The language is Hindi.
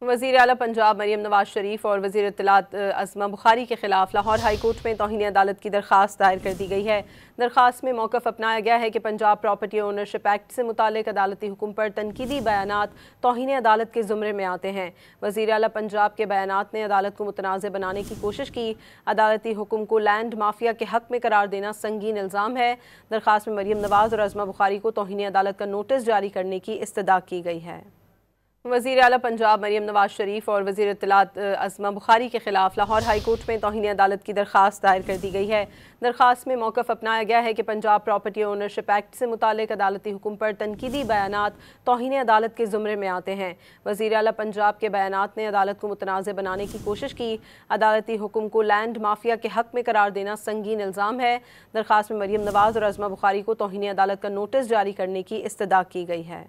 वज़ीर आला पंजाब मरीम नवाज शरीफ और वज़ीर इत्तलात अज़मा बुखारी के खिलाफ लाहौर हाई कोर्ट में तौहीन अदालत की दरख्वास्त दायर कर दी गई है। दरख्वास्त में मौक़िफ़ अपनाया गया है कि पंजाब प्रॉपर्टी ओनरशिप एक्ट से मुतालिक अदालती हुक्म पर तनकीदी बयानात तौहीन अदालत के ज़ुमरे में आते हैं। वज़ीर आला पंजाब के बयानात ने अदालत को मुतनाज़ बनाने की कोशिश की। अदालती हुक्म को लैंड माफिया के हक़ में करार देना संगीन इल्ज़ाम है। दरख्वास्त में मरीम नवाज और अज़मा बुखारी को तौहीन अदालत का नोटिस जारी करने की इस्तदा की गई है। वज़ीर आला पंजाब मरीम नवाज शरीफ और वज़ीर इत्तलात अज़मा बुखारी के खिलाफ लाहौर हाई कोर्ट में तौहीन अदालत की दरख्वास्त दायर कर दी गई है। दरख्वास्त में मौक़िफ़ अपनाया गया है कि पंजाब प्रॉपर्टी ओनरशिप एक्ट से मुतालिक अदालती हुक्म पर तनकीदी बयानात तौहीन अदालत के ज़ुमरे में आते हैं। वज़ीर आला पंजाब के बयानात ने अदालत को मुतनाज़ बनाने की कोशिश की। अदालती हुक्म को लैंड माफिया के हक़ में करार देना संगीन इल्ज़ाम है। दरख्वास्त में मरीम नवाज और अज़मा बुखारी को तौहीन अदालत का नोटिस जारी करने की इस्तदा की गई है।